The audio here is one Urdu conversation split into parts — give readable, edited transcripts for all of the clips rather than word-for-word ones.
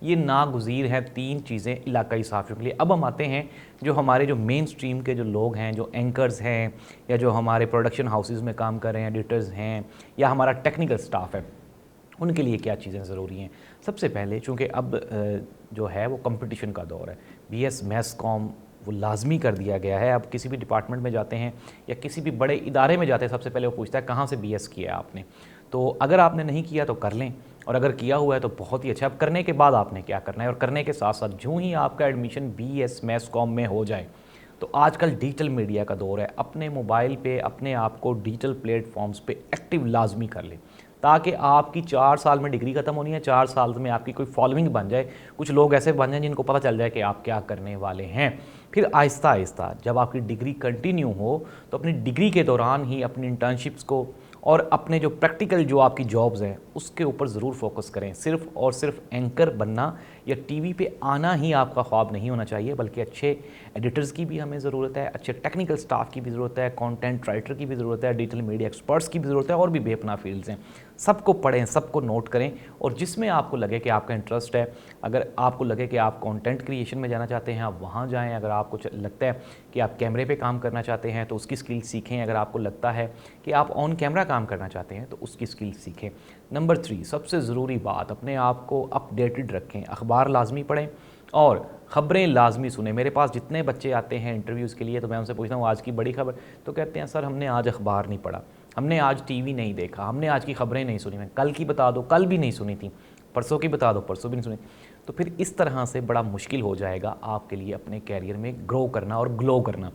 یہ ناگزیر ہیں 3 چیزیں علاقائی صحافیوں کے لیے۔ اب ہم آتے ہیں جو ہمارے جو مین سٹریم کے جو لوگ ہیں، جو اینکرز ہیں یا جو ہمارے پروڈکشن ہاؤسز میں کام کر رہے ہیں، ایڈیٹرز ہیں یا ہمارا ٹیکنیکل سٹاف ہے، ان کے لیے کیا چیزیں ضروری ہیں۔ سب سے پہلے چونکہ اب جو ہے وہ کمپٹیشن کا دور ہے، بی ایس میس کام وہ لازمی کر دیا گیا ہے۔ اب کسی بھی ڈپارٹمنٹ میں جاتے ہیں یا کسی بھی بڑے ادارے میں جاتے ہیں، سب سے پہلے وہ پوچھتا ہے کہاں سے بی ایس کیا ہے آپ نے۔ تو اگر آپ نے نہیں کیا تو کر لیں، اور اگر کیا ہوا ہے تو بہت ہی اچھا۔ اب کرنے کے بعد آپ نے کیا کرنا ہے، اور کرنے کے ساتھ ساتھ جو ہی آپ کا ایڈمیشن بی ایس میس کام میں ہو جائے تو آج کل ڈیجیٹل میڈیا کا دور ہے، اپنے موبائل پہ اپنے آپ کو ڈیجیٹل پلیٹ فارمز پہ ایکٹیو لازمی کر لیں، تاکہ آپ کی 4 سال میں ڈگری ختم ہونی ہے، 4 سال میں آپ کی کوئی فالوئنگ بن جائے، کچھ لوگ ایسے بن جائیں جن کو پتہ چل جائے کہ آپ کیا کرنے والے ہیں۔ پھر آہستہ آہستہ جب آپ کی ڈگری کنٹینیو ہو تو اپنی ڈگری کے دوران ہی اپنی انٹرنشپس کو اور اپنے جو پریکٹیکل جو آپ کی جابز ہیں اس کے اوپر ضرور فوکس کریں۔ صرف اور صرف اینکر بننا یا ٹی وی پہ آنا ہی آپ کا خواب نہیں ہونا چاہیے، بلکہ اچھے ایڈیٹرز کی بھی ہمیں ضرورت ہے، اچھے ٹیکنیکل سٹاف کی بھی ضرورت ہے، کانٹینٹ رائٹر کی بھی ضرورت ہے، ڈیجیٹل میڈیا ایکسپرٹس کی بھی ضرورت ہے، اور بھی بے پناہ فیلڈز ہیں۔ سب کو پڑھیں، سب کو نوٹ کریں، اور جس میں آپ کو لگے کہ آپ کا انٹرسٹ ہے، اگر آپ کو لگے کہ آپ کانٹینٹ کریشن میں جانا چاہتے ہیں آپ وہاں جائیں، اگر آپ کو لگتا ہے کہ آپ کیمرے پہ کام کرنا چاہتے ہیں تو اس کی سکل سیکھیں، اگر آپ کو لگتا ہے کہ آپ آن کیمرہ کام کرنا چاہتے ہیں تو اس کی سکل سیکھیں۔ نمبر 3 سب سے ضروری بات، اپنے آپ کو اپ ڈیٹڈ رکھیں، اخبار لازمی پڑھیں اور خبریں لازمی سنیں۔ میرے پاس جتنے بچے آتے ہیں انٹرویوز کے لیے تو میں ان سے پوچھتا ہوں آج کی بڑی خبر، تو کہتے ہیں سر ہم نے آج اخبار نہیں پڑھا، ہم نے آج ٹی وی نہیں دیکھا، ہم نے آج کی خبریں نہیں سنی۔ میں کل کی بتا دو، کل بھی نہیں سنی تھی، پرسوں کی بتا دو، پرسوں بھی نہیں سنی۔ تو پھر اس طرح سے بڑا مشکل ہو جائے گا آپ کے لیے اپنے کیریئر میں گرو کرنا اور گلو کرنا۔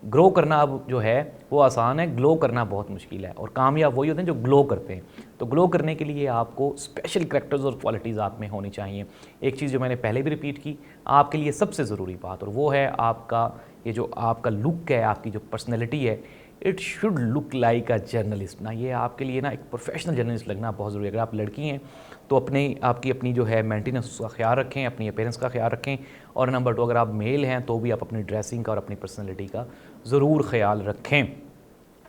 گرو کرنا اب جو ہے وہ آسان ہے، گلو کرنا بہت مشکل ہے، اور کامیاب وہی ہوتے ہیں جو گلو کرتے ہیں۔ تو گلو کرنے کے لیے آپ کو اسپیشل کریکٹرز اور کوالٹیز آپ میں ہونی چاہیے۔ ایک چیز جو میں نے پہلے بھی ریپیٹ کی، آپ کے لیے سب سے ضروری بات، اور وہ ہے آپ کا یہ جو آپ کا لک ہے، آپ کی جو پرسنالٹی ہے، it should look like a journalist نا۔ یہ آپ کے لیے نا ایک پروفیشنل جرنلسٹ لگنا بہت ضروری ہے۔ اگر آپ لڑکی ہیں تو آپ کی اپنی جو ہے مینٹیننس کا خیال رکھیں، اپنی اپیرنس کا خیال رکھیں، اور نمبر 2 اگر آپ میل ہیں تو بھی آپ اپنی ڈریسنگ کا اور اپنی پرسنالٹی کا ضرور خیال رکھیں۔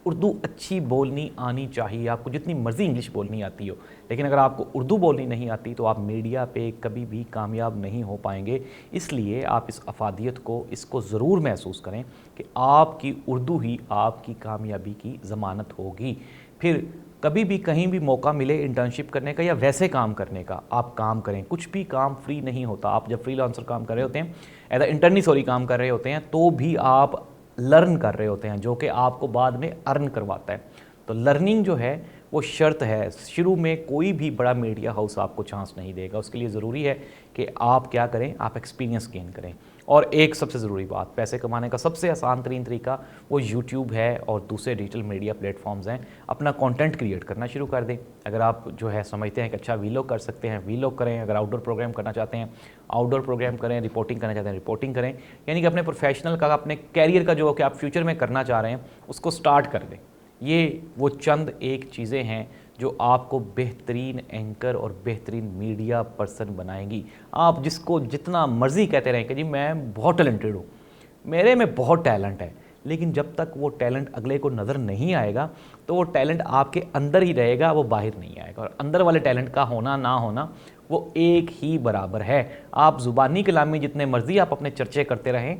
اردو اچھی بولنی آنی چاہیے، آپ کو جتنی مرضی انگلش بولنی آتی ہو، لیکن اگر آپ کو اردو بولنی نہیں آتی تو آپ میڈیا پہ کبھی بھی کامیاب نہیں ہو پائیں گے۔ اس لیے آپ اس افادیت کو، اس کو ضرور محسوس کریں کہ آپ کی اردو ہی آپ کی کامیابی کی ضمانت ہوگی۔ پھر کبھی بھی کہیں بھی موقع ملے انٹرنشپ کرنے کا یا ویسے کام کرنے کا، آپ کام کریں۔ کچھ بھی کام فری نہیں ہوتا۔ آپ جب فری لانسر کام کر رہے ہوتے ہیں، ایز اے انٹرنی کام کر رہے ہوتے ہیں، تو بھی آپ لرن کر رہے ہوتے ہیں، جو کہ آپ کو بعد میں ارن کرواتا ہے۔ تو لرننگ جو ہے وہ شرط ہے۔ شروع میں کوئی بھی بڑا میڈیا ہاؤس آپ کو چانس نہیں دے گا، اس کے لیے ضروری ہے کہ آپ کیا کریں، آپ ایکسپیرینس گین کریں۔ اور ایک سب سے ضروری بات، پیسے کمانے کا سب سے آسان ترین طریقہ وہ یوٹیوب ہے اور دوسرے ڈیجیٹل میڈیا پلیٹ فارمز ہیں۔ اپنا کانٹینٹ کریٹ کرنا شروع کر دیں۔ اگر آپ جو ہے سمجھتے ہیں کہ اچھا ویلوگ کر سکتے ہیں، ویلوگ کریں۔ اگر آؤٹ ڈور پروگرام کرنا چاہتے ہیں، آؤٹ ڈور پروگرام کریں۔ رپورٹنگ کرنا چاہتے ہیں، رپورٹنگ کریں۔ یعنی کہ اپنے پروفیشنل کا، اپنے کیریئر کا جو کہ آپ فیوچر میں کرنا چاہ رہے ہیں اس کو سٹارٹ کر دیں۔ یہ وہ چند ایک چیزیں ہیں جو آپ کو بہترین اینکر اور بہترین میڈیا پرسن بنائیں گی۔ آپ جس کو جتنا مرضی کہتے رہیں کہ جی میں بہت ٹیلنٹڈ ہوں، میرے میں بہت ٹیلنٹ ہے، لیکن جب تک وہ ٹیلنٹ اگلے کو نظر نہیں آئے گا تو وہ ٹیلنٹ آپ کے اندر ہی رہے گا، وہ باہر نہیں آئے گا۔ اور اندر والے ٹیلنٹ کا ہونا نہ ہونا وہ ایک ہی برابر ہے۔ آپ زبانی کلامی جتنے مرضی آپ اپنے چرچے کرتے رہیں،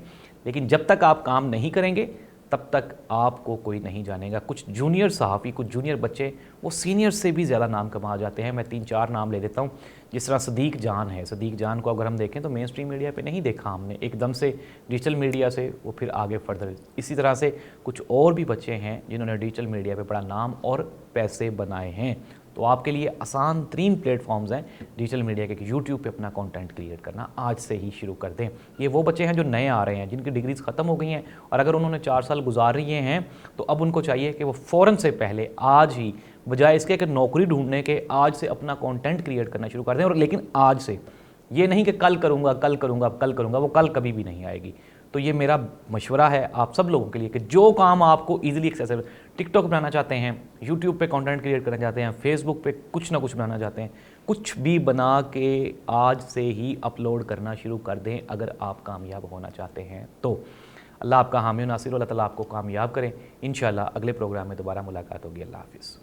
لیکن جب تک آپ کام نہیں کریں گے تب تک آپ کو کوئی نہیں جانے گا۔ کچھ جونیئر صحافی، کچھ جونیئر بچے وہ سینئر سے بھی زیادہ نام کما جاتے ہیں۔ میں 3-4 نام لے دیتا ہوں، جس طرح صدیق جان ہے۔ صدیق جان کو اگر ہم دیکھیں تو مین سٹریم میڈیا پہ نہیں دیکھا ہم نے، ایک دم سے ڈیجیٹل میڈیا سے وہ پھر آگے فردر۔ اسی طرح سے کچھ اور بھی بچے ہیں جنہوں نے ڈیجیٹل میڈیا پہ بڑا نام اور پیسے بنائے ہیں۔ تو آپ کے لیے آسان ترین پلیٹ فارمز ہیں ڈیجیٹل میڈیا کے، یوٹیوب پہ اپنا کانٹینٹ کریٹ کرنا آج سے ہی شروع کر دیں۔ یہ وہ بچے ہیں جو نئے آ رہے ہیں، جن کی ڈگریز ختم ہو گئی ہیں، اور اگر انہوں نے 4 سال گزار لیے ہیں تو اب ان کو چاہیے کہ وہ فوراً سے پہلے آج ہی، بجائے اس کے کہ نوکری ڈھونڈنے کے، آج سے اپنا کانٹینٹ کریٹ کرنا شروع کر دیں۔ اور لیکن آج سے، یہ نہیں کہ کل کروں گا، کل کروں گا، کل کروں گا، وہ کل کبھی بھی نہیں آئے گی۔ تو یہ میرا مشورہ ہے آپ سب لوگوں کے لیے کہ جو کام آپ کو ایزیلی ایکسیسیبل، ٹک ٹاک بنانا چاہتے ہیں، یوٹیوب پہ کانٹینٹ کریٹ کرنا چاہتے ہیں، فیس بک پہ کچھ نہ کچھ بنانا چاہتے ہیں، کچھ بھی بنا کے آج سے ہی اپلوڈ کرنا شروع کر دیں اگر آپ کامیاب ہونا چاہتے ہیں تو۔ اللہ آپ کا حامی و ناصر، اللہ تعالیٰ آپ کو کامیاب کریں۔ انشاءاللہ اگلے پروگرام میں دوبارہ ملاقات ہوگی۔ اللہ حافظ۔